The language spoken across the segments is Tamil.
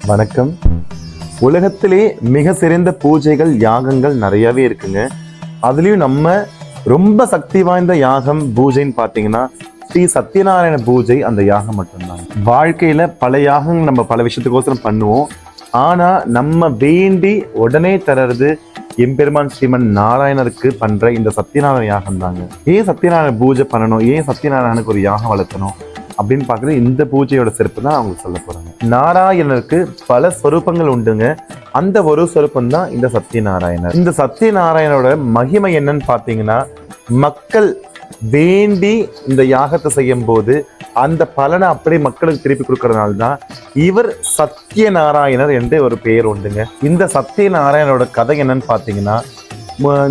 வணக்கம். உலகத்திலே மிக சிறந்த பூஜைகள் யாகங்கள் நிறையவே இருக்குங்க. அதுலயும் நம்ம ரொம்ப சக்தி வாய்ந்த யாகம் பூஜைன்னு பாத்தீங்கன்னா ஸ்ரீ சத்யநாராயண பூஜை. அந்த யாகம் மட்டும்தான். வாழ்க்கையில பல யாகங்கள் நம்ம பல விஷயத்துக்கோசரம் பண்ணுவோம். ஆனா நம்ம வேண்டி உடனே தர்றது எம்பெருமான் ஸ்ரீமன் நாராயணருக்கு பண்ற இந்த சத்யநாராயண யாகம் தாங்க. ஏன் சத்யநாராயண பூஜை பண்ணணும், ஏன் சத்யநாராயணனுக்கு ஒரு யாகம் வளர்த்தணும் அப்படின்னு பாக்குறது இந்த பூஜையோட சிறப்பு தான் அவங்களுக்கு சொல்ல போறாங்க. நாராயணருக்கு பல ஸ்வரூபங்கள் உண்டுங்க. அந்த ஒரு ஸ்வரூபம் தான் இந்த சத்யநாராயணர். இந்த சத்யநாராயணோட மகிமை என்னன்னு பாத்தீங்கன்னா, மக்கள் வேண்டி இந்த யாகத்தை செய்யும் போது அந்த பலனை அப்படியே மக்களுக்கு திருப்பி கொடுக்கறதுனால தான் இவர் சத்யநாராயணர் என்று ஒரு பெயர் உண்டுங்க. இந்த சத்யநாராயணோட கதை என்னன்னு பாத்தீங்கன்னா,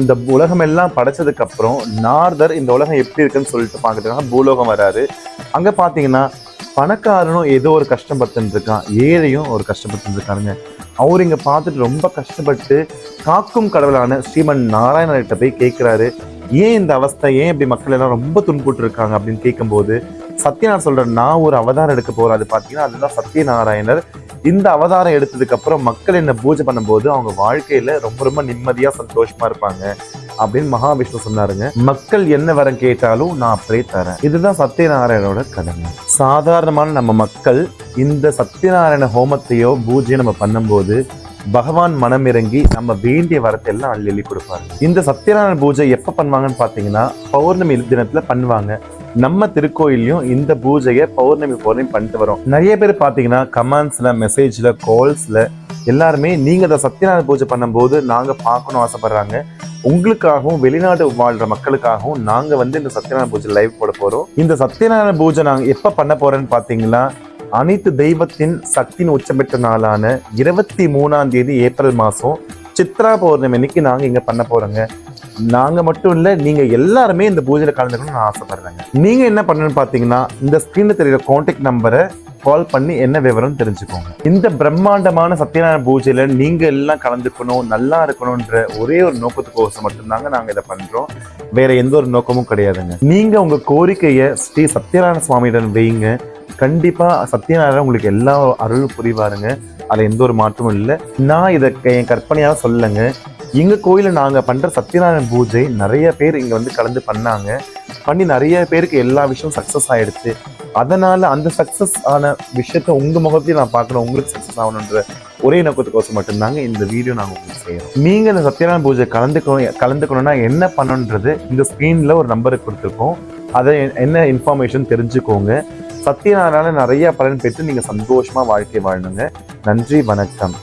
இந்த உலகம் எல்லாம் படைச்சதுக்கு அப்புறம் நாரதர் இந்த உலகம் எப்படி இருக்குன்னு சொல்லிட்டு பாக்குறதுக்காக பூலோகம் வராரு. அங்க பாத்தீங்கன்னா பணக்காரனும் ஏதோ ஒரு கஷ்டப்பட்டு இருக்கான், ஏழையும் ஒரு கஷ்டப்பட்டு இருக்காருங்க. அவர் இங்க பார்த்துட்டு ரொம்ப கஷ்டப்பட்டு காக்கும் கடவுளான ஸ்ரீமன் நாராயணர்கிட்ட போய் கேட்கிறாரு, ஏன் இந்த அவஸ்தை, ஏன் இப்படி மக்கள் எல்லாம் ரொம்ப துன்புட்டு இருக்காங்க அப்படின்னு கேட்கும்போது சத்யநாராயணர் சொல்ற, நான் ஒரு அவதாரம் எடுக்க போறேன். அது பாத்தீங்கன்னா அதுதான் சத்யநாராயணர். இந்த அவதாரம் எடுத்ததுக்கு அப்புறம் மக்கள் என்ன பூஜை பண்ணும்போது அவங்க வாழ்க்கையில ரொம்ப ரொம்ப நிம்மதியா சந்தோஷமா இருப்பாங்க அப்படின்னு மகாவிஷ்ணு சொன்னாருங்க. மக்கள் என்ன வரம் கேட்டாலும் நான் அப்படியே தரேன். இதுதான் சத்யநாராயணோட கடமை. சாதாரணமான நம்ம மக்கள் இந்த சத்யநாராயண ஹோமத்தையோ பூஜையோ நம்ம பண்ணும்போது பகவான் மனம் இறங்கி நம்ம வேண்டிய வரத்தை எல்லாம் அள்ளி கொடுப்பாரு. இந்த சத்யநாராயண பூஜை எப்ப பண்ணுவாங்கன்னு பாத்தீங்கன்னா பௌர்ணமி தினத்துல பண்ணுவாங்க. நம்ம திருக்கோயிலையும் இந்த பூஜையை பௌர்ணமி பண்ணிட்டு வரோம். நிறைய பேர் பாத்தீங்கன்னா கமெண்ட்ஸ்ல, மெசேஜ்ல, கால்ஸ்ல எல்லாருமே நீங்க இந்த சத்யநாராயண பூஜை பண்ணும்போது நாங்க பார்க்கணும் ஆசைப்படுறாங்க. உங்களுக்காகவும் வெளிநாடு வாழ்ற மக்களுக்காகவும் நாங்க இந்த சத்யநாராயண பூஜை லைவ் போட போறோம். இந்த சத்யநாராயண பூஜை நாங்க எப்ப பண்ண போறோம்னு பாத்தீங்கன்னா, அனைத்து தெய்வத்தின் சக்தியின் உச்சம் பெற்ற நாளான 23ஆம் தேதி ஏப்ரல் மாசம் சித்ரா பௌர்ணமி அன்னைக்கு நாங்க இங்க பண்ண போறோங்க. நாங்க மட்டும் இல்ல, நீங்க எல்லாருமே இந்த பூஜையில கலந்துக்கணும்னு நான் ஆசைப்படுறேங்க. நீங்க என்ன பண்ணணும்னு பாத்தீங்கன்னா, இந்த ஸ்கிரீன்ல தெரியுற கான்டாக்ட் நம்பரை கால் பண்ணி என்ன விவரம் தெரிஞ்சுக்கோங்க. இந்த பிரம்மாண்டமான சத்யநாராயண பூஜையில நீங்க எல்லாம் கலந்துக்கணும், நல்லா இருக்கணும்ன்ற ஒரே ஒரு நோக்கத்துக்கோசம் மட்டும்தாங்க நாங்க இதை பண்றோம். வேற எந்த ஒரு நோக்கமும் கிடையாதுங்க. நீங்க உங்க கோரிக்கையை ஸ்ரீ சத்யநாராயண சுவாமியிடம் வைங்க. கண்டிப்பா சத்யநாராயணன் உங்களுக்கு எல்லா அருள் புரிவாருங்க. அதுல எந்த ஒரு மாற்றமும் இல்லை. நான் இதை என் கற்பனையாக சொல்லலைங்க. எங்க கோயில நாங்க பண்ற சத்யநாராயண பூஜை நிறைய பேர் இங்க கலந்து பண்ணி நிறைய பேருக்கு எல்லா விஷயமும் சக்சஸ் ஆயிடுச்சு. அதனால அந்த சக்சஸ் ஆன விஷயத்த உங்க முகத்தையும் நான் பார்க்கணும், உங்களுக்கு சக்சஸ் ஆகணுன்ற ஒரே நோக்கத்துக்கோசம் மட்டும்தாங்க இந்த வீடியோ நாங்க உங்களுக்கு செய்யறோம். நீங்க இந்த சத்யநாராயண பூஜை கலந்துக்கணும்னா என்ன பண்ணணுன்றது இந்த ஸ்கிரீன்ல ஒரு நம்பருக்கு கொடுத்துருக்கோம். அதை என்ன இன்ஃபர்மேஷன் தெரிஞ்சுக்கோங்க. சத்யநாராயண நிறைய பலன் பெற்று நீங்க சந்தோஷமா வாழ்க்கை வாழணுங்க. நன்றி, வணக்கம்.